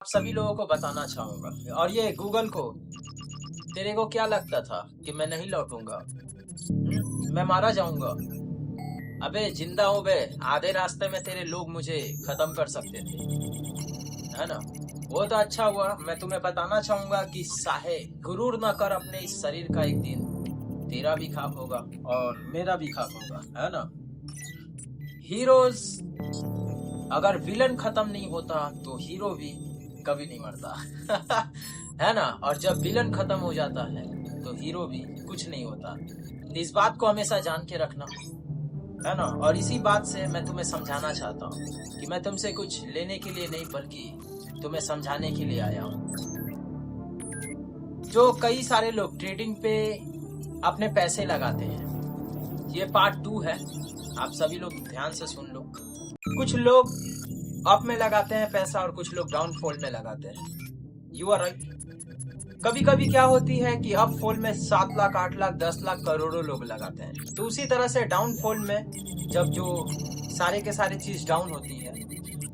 सभी लोगों को बताना चाहूंगा और ये गूगल को, तेरे को क्या लगता था कि मैं नहीं लौटूंगा? मैं मारा जाऊंगा? अबे जिंदा हूं बे। आधे रास्ते में तेरे लोग मुझे खत्म कर सकते थे, है ना? वो तो अच्छा हुआ। मैं तुम्हें बताना चाहूंगा कि साहे, गुरूर ना कर अपने इस शरीर का, एक दिन तेरा भी खाक होगा और मेरा भी खाक होगा, है ना? हीरोज, अगर विलन खत्म नहीं होता तो हीरो भी कभी नहीं मरता। है ना? और जब विलन खत्म हो जाता है तो हीरो भी कुछ नहीं होता। इस बात को हमेशा जान के रखना, है ना? और इसी बात से मैं तुम्हें समझाना चाहता हूँ कि मैं तुमसे कुछ लेने के लिए नहीं बल्कि तुम्हें समझाने के लिए आया हूँ। जो कई सारे लोग ट्रेडिंग पे अपने पैसे लगाते हैं, ये पार्ट 2 है। आप सभी लोग ध्यान से सुन लो। कुछ लोग अप में लगाते हैं पैसा और कुछ लोग डाउनफॉल में लगाते हैं। You are right. कभी कभी क्या होती है कि अप फॉल में 7 लाख, 8 लाख, 10 लाख, करोड़ों लोग लगाते हैं। तो उसी तरह से डाउनफॉल में जब जो सारे के सारे चीज डाउन होती है,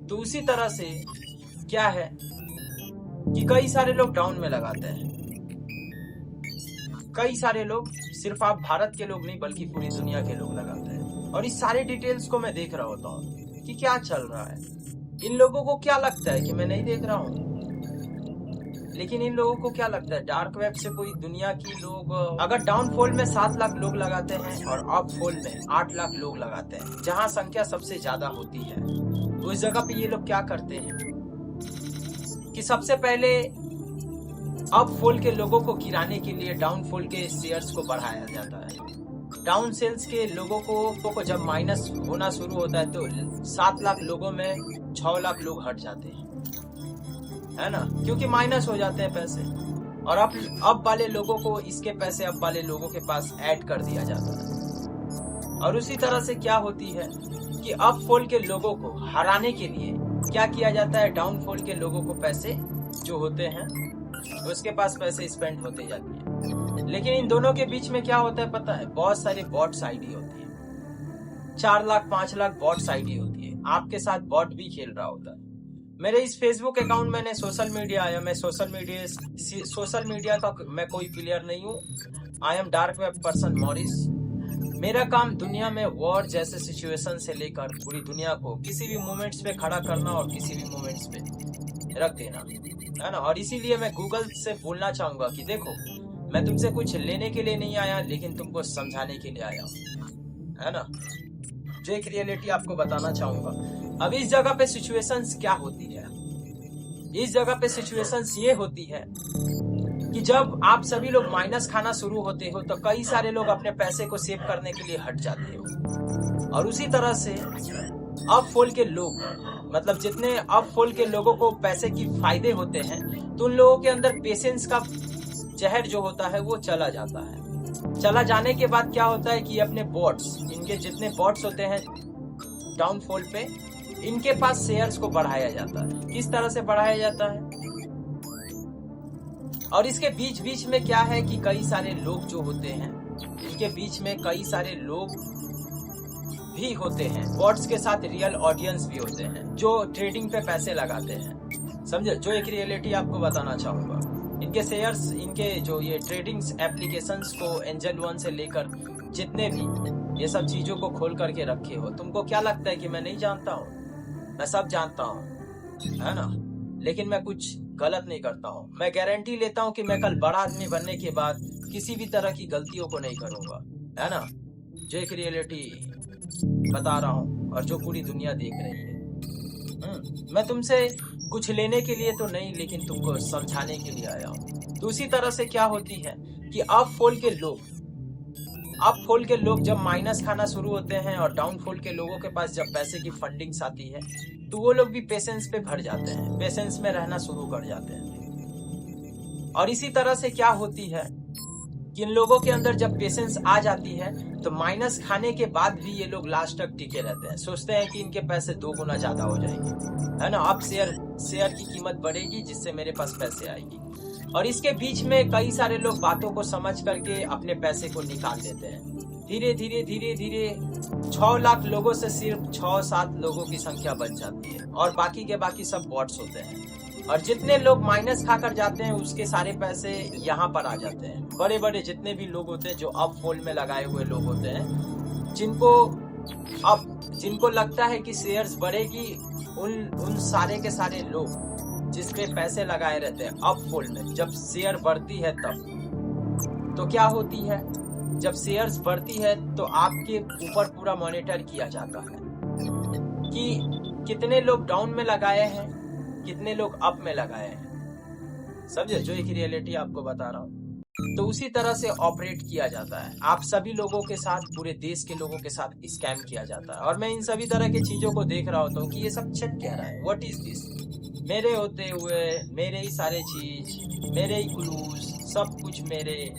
तो उसी तरह से क्या है कि कई सारे लोग डाउन में लगाते हैं। कई सारे लोग, सिर्फ आप भारत के लोग नहीं बल्कि पूरी दुनिया के लोग लगाते हैं। और इस सारे डिटेल्स को मैं देख रहा होता हूँ कि क्या चल रहा है। इन लोगों को क्या लगता है कि मैं नहीं देख रहा हूँ, लेकिन इन लोगों को क्या लगता है, डार्क वेब से कोई दुनिया की लोग अगर डाउनफॉल में 7 लाख लोग लगाते हैं और अप फॉल में 8 लाख लोग लगाते हैं, जहां संख्या सबसे ज्यादा होती है, उस जगह पे ये लोग क्या करते हैं कि सबसे पहले अप फॉल के लोगों को गिराने के लिए डाउनफॉल के शेयर्स को बढ़ाया जाता है। डाउन सेल्स के लोगों को जब माइनस होना शुरू होता है तो 7 लाख लोगों में 6 लाख लोग हट जाते हैं, है ना? क्योंकि माइनस हो जाते हैं पैसे। और अब वाले लोगों को इसके पैसे अब वाले लोगों के पास ऐड कर दिया जाता है। और उसी तरह से क्या होती है कि अप फॉल के लोगों को हराने के लिए क्या किया जाता है, डाउनफॉल के लोगों को पैसे जो होते हैं उसके पास पैसे स्पेंड होते जाते हैं। लेकिन इन दोनों के बीच में क्या होता है पता है? बहुत सारे बॉट्स आईडी होती है। 4 लाख 5 लाख बॉट्स आईडी होती है। आपके साथ बॉट भी खेल रहा होता है। मेरे इस फेसबुक अकाउंट मैंने सोशल मीडिया आया, मैं सोशल मीडिया का मैं कोई प्लेयर नहीं हूँ। I am dark web person Morris. मेरा काम दुनिया में वॉर जैसे सिचुएशन से लेकर पूरी दुनिया को किसी भी मोमेंट्स पे खड़ा करना और किसी भी मोमेंट्स पे रख देना, है ना? और इसीलिए मैं गूगल से बोलना चाहूंगा कि देखो, मैं तुमसे कुछ लेने के लिए नहीं आया, लेकिन तुमको समझाने के लिए आया हूँ, है ना? जो एक रियलिटी आपको बताना चाहूंगा। अब इस जगह पे सिचुएशंस क्या होती है? इस जगह पे सिचुएशंस ये होती है कि जब आप सभी लोग माइनस खाना शुरू होते हो तो कई सारे लोग अपने पैसे को सेव करने के लिए हट जाते हो। और उसी तरह से अप फॉल के लोग, मतलब जितने अप फॉल के लोगों को पैसे की फायदे होते हैं, तो उन लोगों के अंदर पेशेंस का जहर जो होता है वो चला जाता है। चला जाने के बाद क्या होता है कि अपने बॉट्स, इनके जितने बॉट्स होते हैं डाउनफॉल पे, इनके पास शेयर्स को बढ़ाया जाता है। किस तरह से बढ़ाया जाता है? और इसके बीच बीच में क्या है कि कई सारे लोग जो होते हैं, इनके बीच में कई सारे लोग भी होते हैं, बॉट्स के साथ रियल ऑडियंस भी होते हैं जो ट्रेडिंग पे पैसे लगाते हैं। समझे? जो एक रियलिटी आपको बताना चाहूंगा, इनके शेयर्स, इनके जो ये ट्रेडिंग एप्लीकेशंस को एंजल वन से लेकर जितने भी ये सब चीजों को खोल करके रखे हो, तुमको क्या लगता है कि मैं नहीं जानता हूँ? मैं सब जानता हूँ, है ना? लेकिन मैं कुछ गलत नहीं करता हूँ। मैं गारंटी लेता हूँ कि मैं कल बड़ा आदमी बनने के बाद किसी भी तरह की गलतियों को नहीं करूंगा, है ना? जो एक रियलिटी बता रहा हूँ और जो पूरी दुनिया देख रही है। मैं तुमसे कुछ लेने के लिए तो नहीं, लेकिन तुमको समझाने के लिए आया हूँ। तो उसी तरह से क्या होती है कि अप फॉल के लोग जब माइनस खाना शुरू होते हैं और डाउनफॉल के लोगों के पास जब पैसे की फंडिंग्स आती है, तो वो लोग भी पेशेंस पे भर जाते हैं, पेशेंस में रहना शुरू कर जाते हैं। और इसी तरह से क्या होती है कि इन लोगों के अंदर जब पेशेंस आ जाती है तो माइनस खाने के बाद भी ये लोग लास्ट तक टिके रहते हैं। सोचते हैं कि इनके पैसे 2 गुना ज्यादा हो जाएंगे, है ना? अब शेयर की कीमत बढ़ेगी जिससे मेरे पास पैसे आएगी। और इसके बीच में कई सारे लोग बातों को समझ करके अपने पैसे को निकाल देते हैं। धीरे धीरे धीरे धीरे 6 लाख लोगों से सिर्फ 6-7 लोगों की संख्या बच जाती है और बाकी के बाकी सब बॉट्स होते हैं। और जितने लोग माइनस खाकर जाते हैं उसके सारे पैसे यहाँ पर आ जाते हैं। बड़े बड़े जितने भी लोग होते हैं जो अप फोल्ड में लगाए हुए लोग होते हैं, जिनको लगता है कि शेयर्स बढ़ेगी, उन सारे के सारे लोग जिसपे पैसे लगाए रहते हैं अप फोल्ड में, जब शेयर बढ़ती है तब तो क्या होती है, जब शेयर्स बढ़ती है तो आपके ऊपर पूरा मॉनिटर किया जाता है कि कितने लोग डाउन में लगाए हैं, कितने लोग अप में लगाए हैं। समझे? जो एक रियलिटी आपको बता रहा हूँ। तो उसी तरह से ऑपरेट किया जाता है। आप सभी लोगों के साथ, पूरे देश के लोगों के साथ स्कैम किया जाता है। और मैं इन सभी तरह की चीजों को देख रहा होता हूँ कि ये सब चल क्या रहा है, व्हाट इज दिस। मेरे होते हुए मेरे ही सारे चीज, मेरे ही क्लूज, सब कुछ मेरे,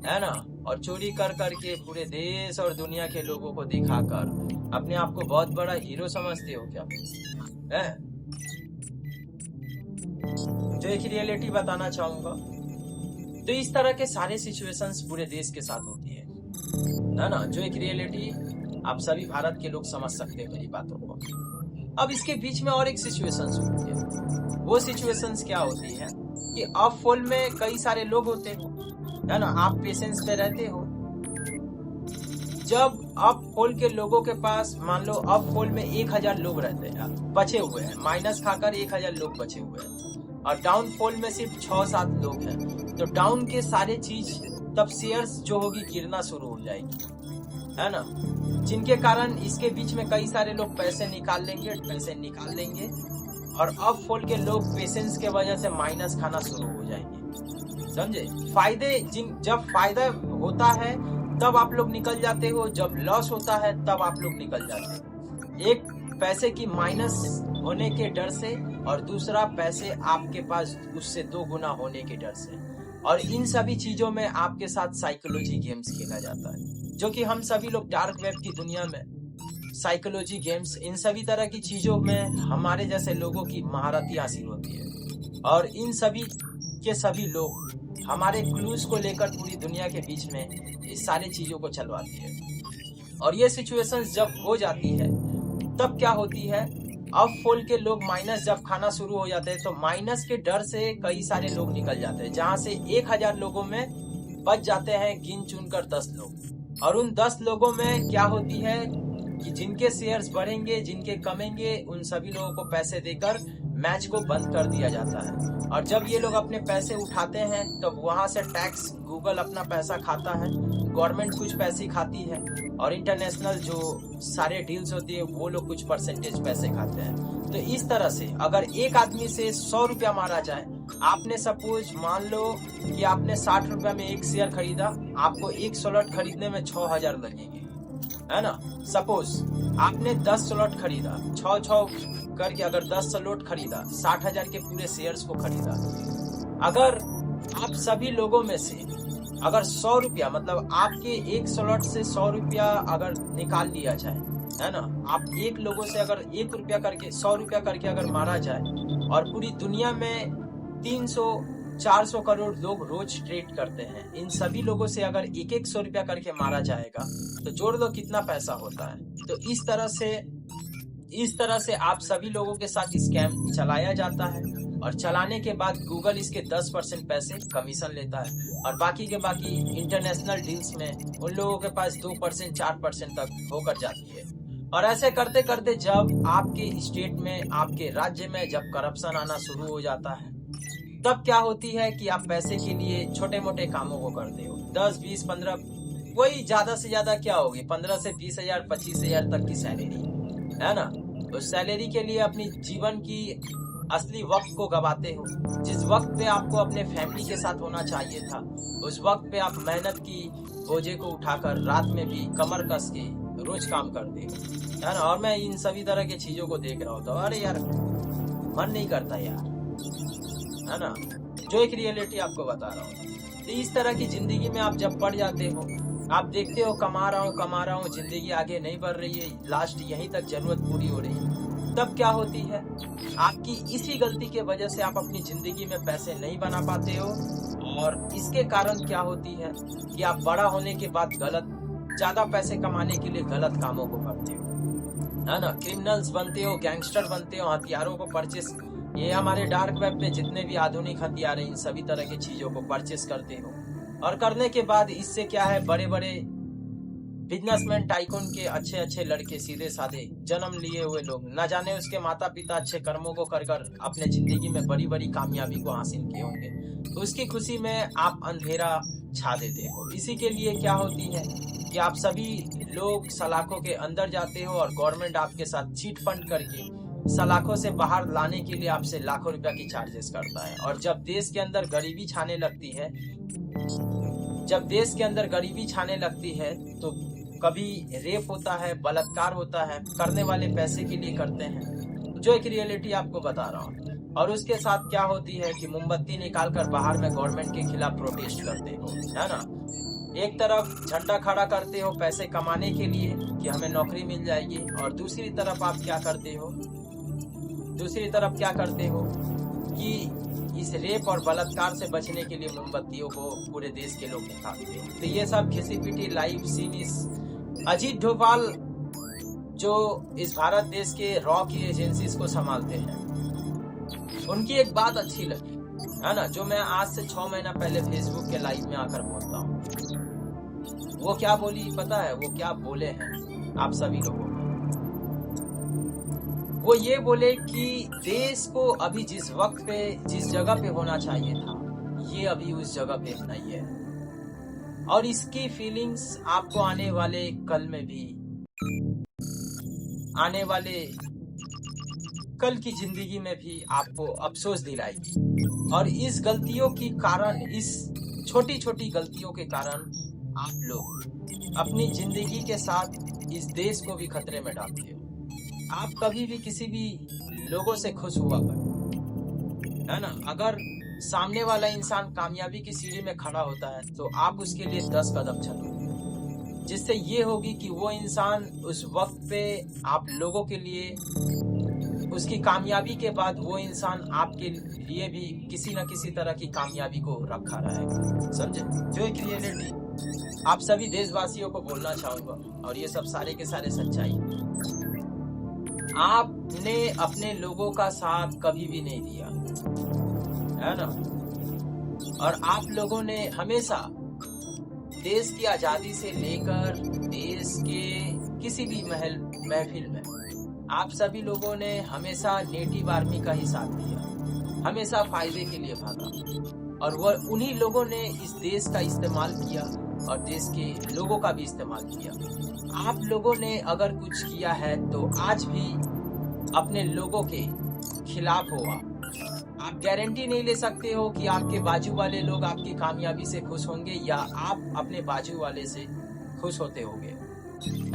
है ना। और चोरी कर करके पूरे देश और दुनिया के लोगों को दिखाकर अपने आप को बहुत बड़ा हीरो समझते हो क्या है? जो एक रियलिटी बताना चाहूंगा, तो इस तरह के सारे सिचुएशंस पूरे देश के साथ होती है ना। जो एक रियलिटी आप सभी भारत के लोग समझ सकते हैं मेरी बातों को। अब इसके बीच में और एक सिचुएशंस होती है। वो सिचुएशंस क्या होती है कि अप फोल्ड में कई सारे लोग होते हो, है ना। आप पेशेंस पे रहते हो। जब अप फोल्ड के लोगों के पास, मान लो अप फोल्ड में 1000 लोग रहते हैं, बचे हुए हैं, माइनस खाकर 1000 लोग बचे हुए हैं, और डाउन फोल्ड में सिर्फ 6-7 लोग हैं, तो डाउन के सारे चीज तब शेयर्स जो होगी गिरना शुरू हो जाएगी, है ना। जिनके कारण इसके बीच में कई सारे लोग पैसे निकाल लेंगे और अप फोल्ड के लोग पेशेंस के वजह से माइनस खाना शुरू हो जाएंगे। समझे? जब फायदा होता है तब आप लोग निकल जाते हो, जब लॉस होता है तब आप लोग निकल जाते हो। एक पैसे की माइनस होने के डर से, और दूसरा पैसे आपके पास उससे 2 गुना होने के डर से। और इन सभी चीजों में आपके साथ साइकोलॉजी गेम्स खेला जाता है, जो कि हम सभी लोग डार्क वेब की दुनिया में साइकोलॉजी गेम्स, इन सभी तरह की चीजों में हमारे जैसे लोगों की महारती हासिल होती है। और इन सभी के सभी लोग हमारे क्लूज को लेकर पूरी दुनिया के बीच में इस सारी चीजों को चलवाती है। और ये सिचुएशंस जब हो जाती है तब क्या होती है, अप फोल्ड के लोग माइनस जब खाना शुरू हो जाते हैं तो माइनस के डर से कई सारे लोग निकल जाते हैं, जहां से 1000 लोगों में बच जाते हैं गिन चुन कर 10 लोग। और उन 10 लोगों में क्या होती है कि जिनके शेयर्स बढ़ेंगे, जिनके कमेंगे, उन सभी लोगों को पैसे देकर मैच को बंद कर दिया जाता है। और जब ये लोग अपने पैसे उठाते हैं तब वहां से टैक्स, गूगल अपना पैसा खाता है, गवर्नमेंट कुछ पैसे खाती है, और इंटरनेशनल जो सारे डील्स होती है वो लोग कुछ परसेंटेज पैसे खाते हैं। तो इस तरह से अगर एक आदमी से 100 रुपया मारा जाए, आपने सपोज मान लो कि आपने 60 रुपया में एक शेयर खरीदा, आपको एक स्लॉट खरीदने में 6000 लगेंगे, है ना। सपोज आपने 10 स्लॉट खरीदा, 6 करके अगर 10 स्लॉट खरीदा, 60,000 के पूरे शेयर्स को खरीदा। अगर आप सभी लोगों में से अगर 100 रुपया, मतलब आपके एक स्लॉट से 100 रुपया अगर निकाल लिया जाए, है ना, आप एक लोगों से अगर 1 रुपया करके 100 रुपया करके अगर मारा जाए, और पूरी दुनिया में 300-400 करोड़ लोग रोज ट्रेड करते हैं, इन सभी लोगों से अगर 100 रुपया करके मारा जाएगा तो जोड़ लो कितना पैसा होता है। तो इस तरह से आप सभी लोगों के साथ स्कैम चलाया जाता है, और चलाने के बाद गूगल इसके 10% पैसे कमीशन लेता है, और बाकी के बाकी इंटरनेशनल डील्स में उन लोगों के पास 2%, 4% तक होकर जाती है। और ऐसे करते करते जब आपके स्टेट में, आपके राज्य में जब करप्शन आना शुरू हो जाता है, तब क्या होती है कि आप पैसे के लिए छोटे मोटे कामों को करते हो। 10, 20, 15, वही ज्यादा से ज्यादा क्या होगी, 15 से 20,000, 25,000 तक की सैलरी, है ना। उस सैलरी के लिए अपनी जीवन की असली वक्त को गवाते हो। जिस वक्त पे आपको अपने फैमिली के साथ होना चाहिए था, उस वक्त पे आप मेहनत की बोझे को उठाकर रात में भी कमर कस के रोज काम करते हो, है ना। और मैं इन सभी तरह की चीजों को देख रहा होता हूँ, अरे यार मन नहीं करता यार, है ना। जो एक रियलिटी आपको बता रहा हूँ। तो इस तरह की जिंदगी में आप जब पड़ जाते हो, आप देखते हो कमा रहा हूँ, जिंदगी आगे नहीं बढ़ रही है, लास्ट यहीं तक जरूरत पूरी हो रही है, तब क्या होती है, आपकी इसी गलती के वजह से आप अपनी जिंदगी में पैसे नहीं बना पाते हो। और इसके कारण क्या होती है कि आप बड़ा होने के बाद ज्यादा पैसे कमाने के लिए गलत कामों को करते हो, है ना। क्रिमिनल्स बनते हो, गैंगस्टर बनते हो, हथियारों को परचेस ये हमारे डार्क वेब पे जितने भी आधुनिक हथियार हैं, इन सभी तरह की चीजों को परचेस करते हो, और करने के बाद इससे क्या है, बड़े बड़े बिजनेसमैन टाइकून के अच्छे अच्छे लड़के, सीधे साधे जन्म लिए हुए लोग, न जाने उसके माता पिता अच्छे कर्मों को कर कर अपने जिंदगी में बड़ी बड़ी कामयाबी को हासिल किए होंगे, तो उसकी खुशी में आप अंधेरा छा देते हो। इसी के लिए क्या होती है कि आप सभी लोग सलाखों के अंदर जाते हो और गवर्नमेंट आपके साथ चीट फंड करके सलाखों से बाहर लाने के लिए आपसे लाखों रुपया की चार्जेस करता है। और जब देश के अंदर गरीबी छाने लगती है, जब देश के अंदर गरीबी छाने लगती है तो कभी रेप होता है, बलात्कार होता है, करने वाले पैसे के लिए करते हैं, जो एक रियलिटी आपको बता रहा हूँ। और उसके साथ क्या होती है कि मोमबत्ती निकाल कर बाहर में गवर्नमेंट के खिलाफ प्रोटेस्ट करते हो, है ना। एक तरफ झंडा खड़ा करते हो पैसे कमाने के लिए कि हमें नौकरी मिल जाएगी, और दूसरी तरफ आप क्या करते हो, दूसरी तरफ क्या करते हो कि इस रेप और बलात्कार से बचने के लिए मोमबत्तियों को पूरे देश के लोग निकालते हो। तो ये सब घिसी पिटी लाइव सीन इस अजीत डोभाल, जो इस भारत देश के रॉ की एजेंसीज को संभालते हैं, उनकी एक बात अच्छी लगी, है ना, जो मैं आज से 6 महीना पहले फेसबुक के लाइव में आकर बोलता हूँ। वो क्या बोली पता है, वो क्या बोले हैं आप सभी लोगों को? वो ये बोले कि देश को अभी जिस वक्त पे, जिस जगह पे होना चाहिए था, ये अभी उस जगह पे नहीं है, और इसकी फीलिंग्स आपको आने वाले कल में भी, आने वाले कल की जिंदगी में भी आपको अफसोस दिलाएगी। और इस गलतियों के कारण, इस छोटी छोटी गलतियों के कारण आप लोग अपनी जिंदगी के साथ इस देश को भी खतरे में डालते हो। आप कभी भी किसी भी लोगों से खुश हुआ कर, है ना। अगर सामने वाला इंसान कामयाबी की सीढ़ी में खड़ा होता है तो आप उसके लिए 10 कदम चलो, जिससे ये होगी कि वो इंसान उस वक्त पे आप लोगों के लिए, उसकी कामयाबी के बाद वो इंसान आपके लिए भी किसी न किसी तरह की कामयाबी को रखा रहेगा, समझे। जो एक रियलिटी आप सभी देशवासियों को बोलना चाहूंगा, और ये सब सारे के सारे सच्चाई, आपने अपने लोगों का साथ कभी भी नहीं दिया, है ना। और आप लोगों ने हमेशा देश की आजादी से लेकर देश के किसी भी महफिल में आप सभी लोगों ने हमेशा नेटिव आर्मी का ही साथ दिया, हमेशा फायदे के लिए भागा, और वो उन्हीं लोगों ने इस देश का इस्तेमाल किया और देश के लोगों का भी इस्तेमाल किया। आप लोगों ने अगर कुछ किया है तो आज भी अपने लोगों के खिलाफ हो। आप गारंटी नहीं ले सकते हो कि आपके बाजू वाले लोग आपकी कामयाबी से खुश होंगे या आप अपने बाजू वाले से खुश होते होंगे,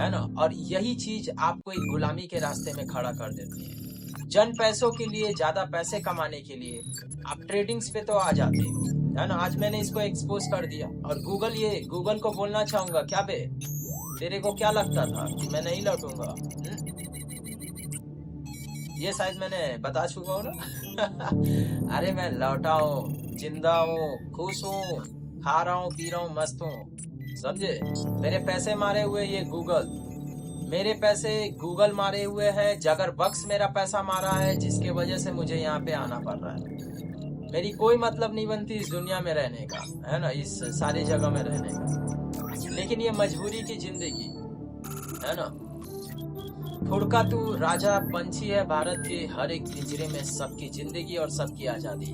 है ना। और यही चीज आपको एक गुलामी के रास्ते में खड़ा कर देती है। जन पैसों के लिए, ज्यादा पैसे कमाने के लिए आप ट्रेडिंग्स पे तो आ जाते हो, है ना। आज मैंने इसको एक्सपोज कर दिया, और गूगल को बोलना चाहूंगा, क्या बे, तेरे को क्या लगता था कि मैं नहीं लौटूंगा? ये शायद मैंने बता चुका हूँ ना। अरे मैं लौटा हूँ, जिंदा हूँ, खुश हूँ, खा रहा हूँ, पी रहा हूँ, मस्त हूँ, समझे। मेरे पैसे मारे हुए ये गूगल, मेरे पैसे गूगल मारे हुए है, जगर बक्स मेरा पैसा मारा है, जिसके वजह से मुझे यहाँ पे आना पड़ रहा है। मेरी कोई मतलब नहीं बनती इस दुनिया में रहने का, है ना, इस सारी जगह में रहने का, लेकिन ये मजबूरी की जिंदगी, है ना। फुड़का तू राजा पंछी है भारत के, हर एक पिंजरे में सबकी जिंदगी और सबकी आजादी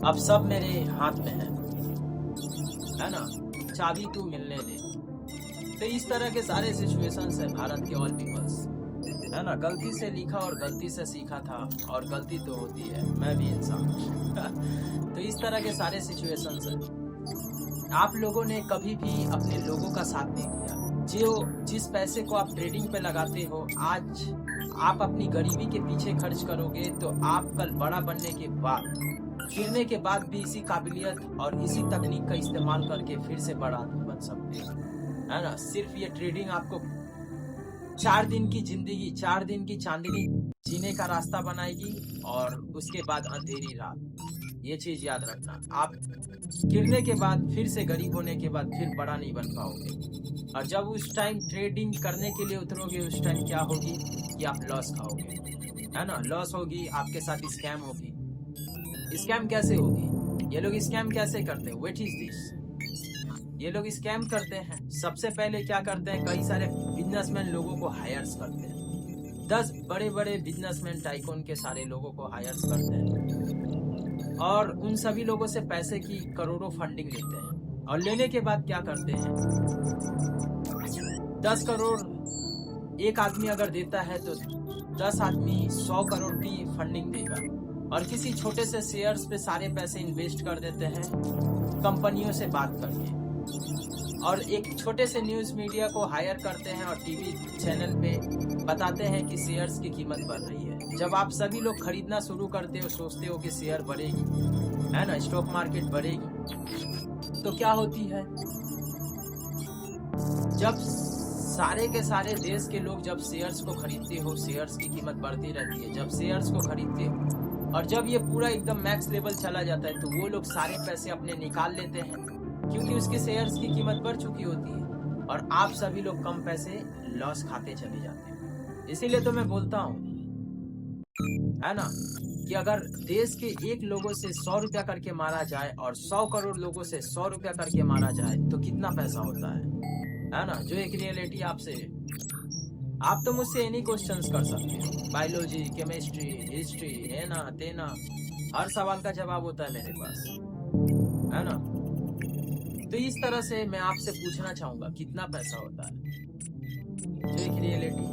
अब सब मेरे हाथ में है ना, चाबी तू मिलने दे। तो इस तरह के सारे सिचुएशंस है भारत के ऑल पीपल्स, है ना। गलती से लिखा और गलती से सीखा था, और गलती तो होती है, मैं भी इंसान। तो इस तरह के सारे सिचुएशंस है। आप लोगों ने कभी भी अपने लोगों का साथ नहीं दिया। जिस पैसे को आप ट्रेडिंग पे लगाते हो, आज आप अपनी गरीबी के पीछे खर्च करोगे तो आप कल बड़ा बनने के बाद, गिरने के बाद भी इसी काबिलियत और इसी तकनीक का इस्तेमाल करके फिर से बड़ा आदमी बन सकते हैं, है ना। सिर्फ ये ट्रेडिंग आपको 4 दिन की जिंदगी, 4 दिन की चांदनी जीने का रास्ता बनाएगी, और उसके बाद अंधेरी रात। ये चीज याद रखना, आप गिरने के बाद, फिर से गरीब होने के बाद फिर बड़ा नहीं बन पाओगे। और जब उस टाइम ट्रेडिंग करने के लिए उतरोगे, उस टाइम क्या होगी कि आप लॉस खाओगे। है ना, लॉस होगी, आपके साथ स्कैम होगी। स्कैम कैसे होगी? ये लोग स्कैम कैसे करते हैं? What is this? ये लोग स्कैम करते हैं, सबसे पहले क्या करते हैं, कई सारे बिजनेसमैन लोगों को हायर्स करते हैं। 10 बड़े बड़े बिजनेसमैन टाइकून के सारे लोगों को हायर्स करते हैं और उन सभी लोगों से पैसे की करोड़ों फंडिंग लेते हैं। और लेने के बाद क्या करते हैं, 10 करोड़ एक आदमी अगर देता है तो 10 आदमी 100 करोड़ की फंडिंग देगा और किसी छोटे से शेयर्स पे सारे पैसे इन्वेस्ट कर देते हैं कंपनियों से बात करके, और एक छोटे से न्यूज मीडिया को हायर करते हैं और टीवी चैनल पे बताते हैं कि शेयर्स की कीमत बढ़ रही है। जब आप सभी लोग खरीदना शुरू करते हो, सोचते हो कि शेयर बढ़ेगी, है ना, स्टॉक मार्केट बढ़ेगी, तो क्या होती है, जब सारे के सारे देश के लोग जब शेयर्स को खरीदते हो, शेयर्स की कीमत बढ़ती रहती है। जब शेयर्स को खरीदते हो और जब ये पूरा एकदम मैक्स लेवल चला जाता है तो वो लोग सारे पैसे अपने निकाल लेते हैं, क्योंकि उसके शेयर्स की कीमत बढ़ चुकी होती है और आप सभी लोग कम पैसे लॉस खाते चले जाते हैं। इसीलिए तो मैं बोलता हूँ, है ना, कि अगर देश के एक लोगों से 100 रुपया करके मारा जाए और 100 करोड़ लोगों से 100 रुपया करके मारा जाए तो कितना पैसा होता है ना। जो एक रियलिटी आपसे, आप तो मुझसे एनी क्वेश्चंस कर सकते हो, बायोलॉजी, केमिस्ट्री, हिस्ट्री, है ना, तेना, हर सवाल का जवाब होता है मेरे पास, है ना। तो इस तरह से मैं आपसे पूछना चाहूंगा कितना पैसा होता है, जो एक रियलिटी।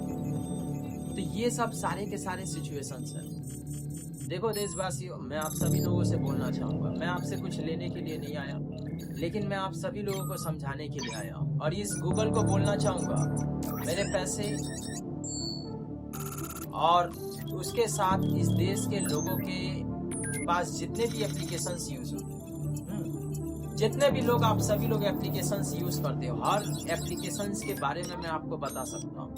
तो ये सब सारे के सारे सिचुएशंस हैं। देखो देशवासियों, मैं आप सभी लोगों से बोलना चाहूंगा, मैं आपसे कुछ लेने के लिए नहीं आया, लेकिन मैं आप सभी लोगों को समझाने के लिए आया हूँ। और इस गूगल को बोलना चाहूंगा, मेरे पैसे और उसके साथ इस देश के लोगों के पास जितने भी एप्लीकेशंस यूज होते हैं, जितने भी लोग, आप सभी लोग एप्लीकेशंस यूज करते हो, हर एप्लीकेशंस के बारे में मैं आपको बता सकता हूँ।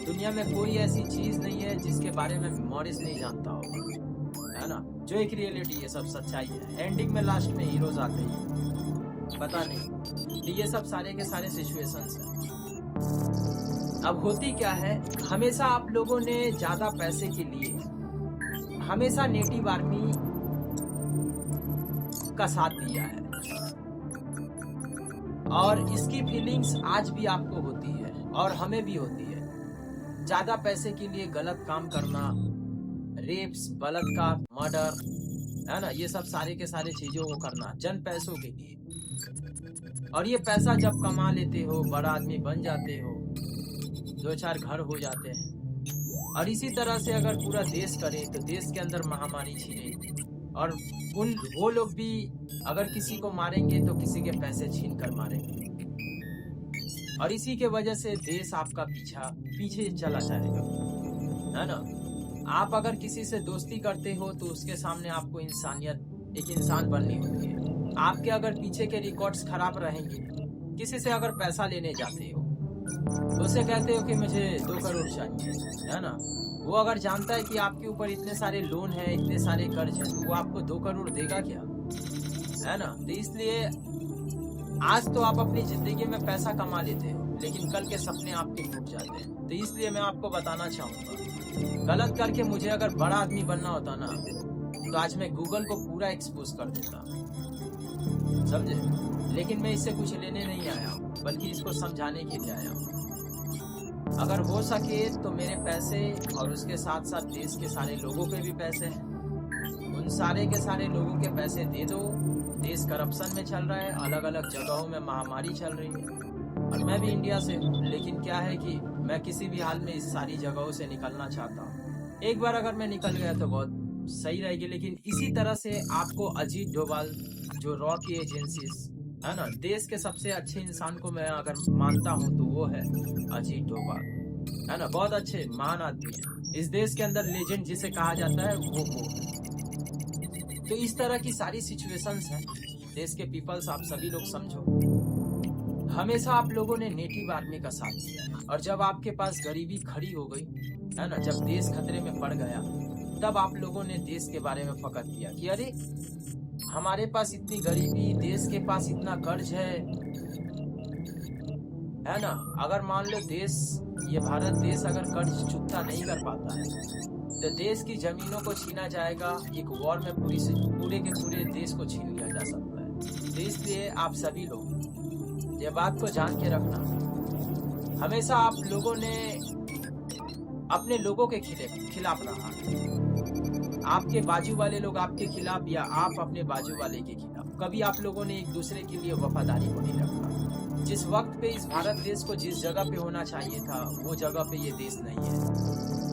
दुनिया में कोई ऐसी चीज नहीं है जिसके बारे में मॉरिस नहीं जानता होगा, है ना। जो एक रियलिटी, ये सब सच्चाई है। एंडिंग में लास्ट में हीरोज आते हैं, पता नहीं। तो ये सब सारे के सारे सिचुएशंस हैं। अब होती क्या है, हमेशा आप लोगों ने ज्यादा पैसे के लिए हमेशा नेटिव आर्मी का साथ दिया है और इसकी फीलिंग्स आज भी आपको होती है और हमें भी होती है। ज्यादा पैसे के लिए गलत काम करना, रेप्स, बलात्कार, मर्डर, है ना, ये सब सारे के सारे चीजों को करना जन पैसों के लिए। और ये पैसा जब कमा लेते हो, बड़ा आदमी बन जाते हो, 2-4 घर हो जाते हैं। और इसी तरह से अगर पूरा देश करे तो देश के अंदर महामारी छिड़े और वो लोग भी अगर किसी को मारेंगे तो किसी के पैसे छीन कर मारेंगे। और इसी के वजह से देश आपका पीछे चला जाएगा, है ना। आप अगर किसी से दोस्ती करते हो तो उसके सामने आपको इंसानियत, एक इंसान बननी होती है। आपके अगर पीछे के रिकॉर्ड्स खराब रहेंगे, किसी से अगर पैसा लेने जाते हो तो उसे कहते हो कि मुझे 2 करोड़ चाहिए, है ना। वो अगर जानता है कि आपके ऊपर इतने सारे लोन है, इतने सारे कर्ज है, तो वो आपको 2 करोड़ देगा क्या, है ना। तो इसलिए आज तो आप अपनी जिंदगी में पैसा कमा लेते हो, लेकिन कल के सपने आपके टूट जाते हैं। तो इसलिए मैं आपको बताना चाहूंगा, गलत करके मुझे अगर बड़ा आदमी बनना होता ना तो आज मैं गूगल को पूरा एक्सपोज कर देता, समझे। लेकिन मैं इससे कुछ लेने नहीं आया हूँ, बल्कि इसको समझाने के लिए आया हूँ। अगर हो सके तो मेरे पैसे और उसके साथ साथ देश के सारे लोगों के भी पैसे हैं, उन सारे के सारे लोगों के पैसे दे दो। देश करप्शन में चल रहा है, अलग अलग जगहों में महामारी चल रही है, और मैं भी इंडिया से हूँ। लेकिन क्या है कि मैं किसी भी हाल में इस सारी जगहों से निकलना चाहता हूँ। एक बार अगर मैं निकल गया तो बहुत सही रहेगी। लेकिन इसी तरह से आपको अजीत डोभाल, जो रॉ की एजेंसीज, है ना, देश के सबसे अच्छे इंसान को मैं अगर मानता हूँ तो वो है अजीत डोभाल, है ना। बहुत अच्छे महान आदमी है, इस देश के अंदर लेजेंड जिसे कहा जाता है वो है। तो इस तरह की सारी सिचुएशंस हैं देश के पीपल्स, आप सभी लोग समझो। हमेशा आप लोगों ने नेटिव आर्मी का साथ दिया, और जब आपके पास गरीबी खड़ी हो गई, है ना, जब देश खतरे में पड़ गया, तब आप लोगों ने देश के बारे में फकत किया कि अरे हमारे पास इतनी गरीबी, देश के पास इतना कर्ज है ना। अगर मान लो देश, ये भारत देश अगर कर्ज चुकता नहीं कर पाता है तो देश की जमीनों को छीना जाएगा। एक वॉर में पूरे के पूरे देश को छीन लिया जा सकता है। तो इसलिए आप सभी लोग ये बात को जान के रखना, हमेशा आप लोगों ने अपने लोगों के खिलाफ रहा है। आपके बाजू वाले लोग आपके खिलाफ या आप अपने बाजू वाले के खिलाफ, कभी आप लोगों ने एक दूसरे के लिए वफादारी को नहीं रखा। जिस वक्त पे इस भारत देश को जिस जगह पे होना चाहिए था वो जगह पे ये देश नहीं है,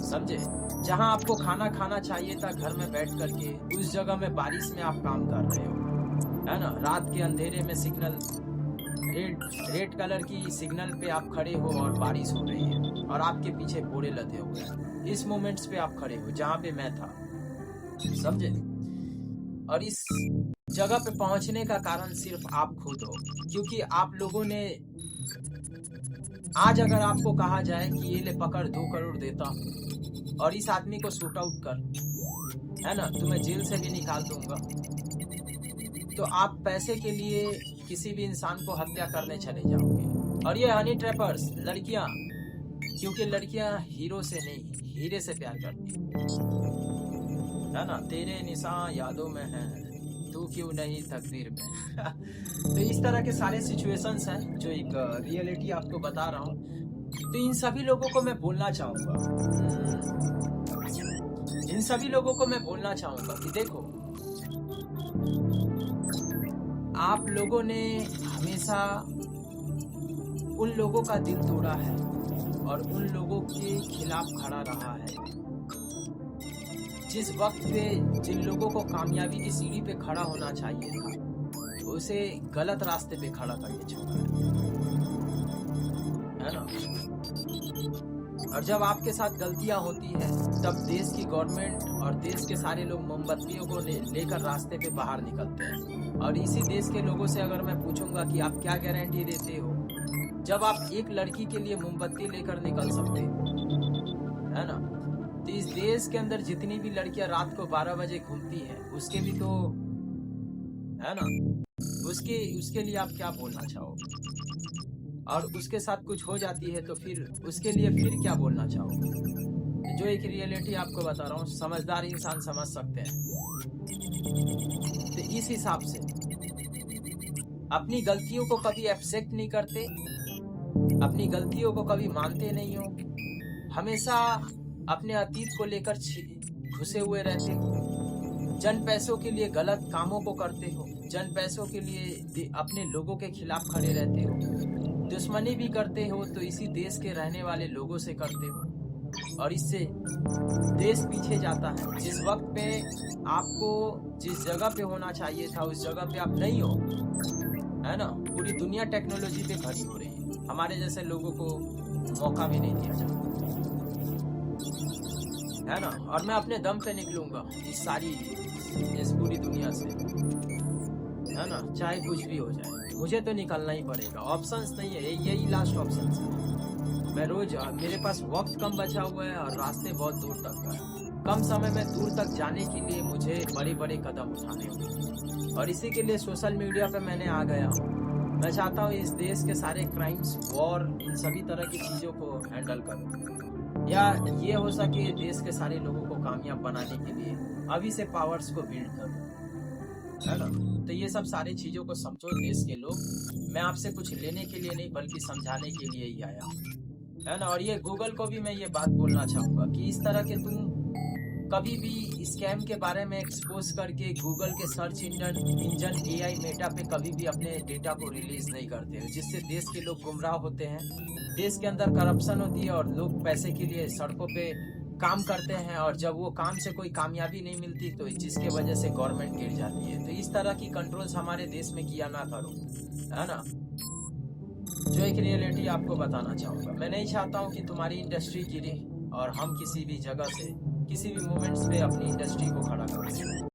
समझे। जहां आपको खाना खाना चाहिए था घर में बैठ करके, उस जगह में बारिश में आप काम कर रहे हो, है ना। रात के अंधेरे में सिग्नल रेड कलर की सिग्नल पे आप खड़े हो और बारिश हो रही है और आपके पीछे बोरे लदे हुए हैं। इस मोमेंट्स पे आप खड़े हो जहाँ पे मैं था, समझे। और इस जगह पे पहुंचने का कारण सिर्फ आप खुद हो, क्योंकि आप लोगों ने आज अगर आपको कहा जाए कि ये ले पकड़ 2 करोड़ देता और इस आदमी को शूट आउट कर, है ना, तुम्हें जेल से भी निकाल दूंगा, तो आप पैसे के लिए किसी भी इंसान को हत्या करने चले जाओगे। और ये हनी ट्रैपर्स लड़कियां, क्योंकि लड़कियां हीरो से नहीं हीरे से प्यार करती है ना। तेरे निशान यादों में है, तू क्यों नहीं तकदीर में। तो इस तरह के सारे सिचुएशंस हैं जो एक रियलिटी आपको बता रहा हूँ। तो इन सभी लोगों को मैं बोलना चाहूंगा कि देखो, आप लोगों ने हमेशा उन लोगों का दिल तोड़ा है और उन लोगों के खिलाफ खड़ा रहा है जिस वक्त पे जिन लोगों को कामयाबी की सीढ़ी पे खड़ा होना चाहिए था उसे गलत रास्ते पे खड़ा करके छोड़ा है ना। और जब आपके साथ गलतियां होती है तब देश की गवर्नमेंट और देश के सारे लोग मोमबत्तियों को लेकर रास्ते पे बाहर निकलते हैं। और इसी देश के लोगों से अगर मैं पूछूंगा कि आप क्या गारंटी देते हो जब आप एक लड़की के लिए मोमबत्ती लेकर निकल सकते हो, है ना। तो इस देश के अंदर जितनी भी लड़कियां रात को 12 बजे घूमती है उसके भी तो, है ना, उसके लिए आप क्या बोलना चाहोगे। और उसके साथ कुछ हो जाती है तो फिर उसके लिए फिर क्या बोलना चाहोगे। जो एक रियलिटी आपको बता रहा हूँ, समझदार इंसान समझ सकते हैं। तो इस हिसाब से अपनी गलतियों को कभी एक्सेप्ट नहीं करते, अपनी गलतियों को कभी मानते नहीं हो, हमेशा अपने अतीत को लेकर घुसे हुए रहते हो, जन पैसों के लिए गलत कामों को करते हो, जन पैसों के लिए अपने लोगों के खिलाफ खड़े रहते हो, दुश्मनी भी करते हो तो इसी देश के रहने वाले लोगों से करते हो और इससे देश पीछे जाता है। जिस वक्त पे आपको जिस जगह पे होना चाहिए था उस जगह पे आप नहीं हो, है ना। पूरी दुनिया टेक्नोलॉजी पे खड़ी हो रही है, हमारे जैसे लोगों को मौका भी नहीं दिया जाता, है ना। और मैं अपने दम पे निकलूंगा इस पूरी दुनिया से, है ना, चाहे कुछ भी हो जाए, मुझे तो निकलना ही पड़ेगा। ऑप्शंस नहीं है, यही लास्ट ऑप्शन है। मैं रोज, मेरे पास वक्त कम बचा हुआ है और रास्ते बहुत दूर तक है। कम समय में दूर तक जाने के लिए मुझे बड़े बड़े कदम उठाने होंगे और इसी के लिए सोशल मीडिया पे मैंने आ गया हूँ। मैं चाहता हूँ इस देश के सारे क्राइम्स, वॉर, इन सभी तरह की चीज़ों को हैंडल करूँ, या ये हो सके देश के सारे लोगों को कामयाब बनाने के लिए अभी से पावर्स को बिल्ड करूँ, है ना। तो ये सब सारी चीज़ों को समझो देश के लोग। मैं आपसे कुछ लेने के लिए नहीं बल्कि समझाने के लिए ही आया हूँ, है ना। और ये गूगल को भी मैं ये बात बोलना चाहूँगा कि इस तरह के तुम कभी भी स्कैम के बारे में एक्सपोज करके गूगल के सर्च इंजन AI मेटा पे कभी भी अपने डेटा को रिलीज नहीं करते हो, जिससे देश के लोग गुमराह होते हैं, देश के अंदर करप्शन होती है और लोग पैसे के लिए सड़कों पे काम करते हैं और जब वो काम से कोई कामयाबी नहीं मिलती तो जिसके वजह से गवर्नमेंट गिर जाती है। तो इस तरह की कंट्रोल्स हमारे देश में किया ना करो, है ना। जो एक रियलिटी आपको बताना चाहूँगा, मैं नहीं चाहता हूँ कि तुम्हारी इंडस्ट्री गिरे और हम किसी भी जगह से किसी भी मोमेंट्स पे अपनी इंडस्ट्री को खड़ा करें।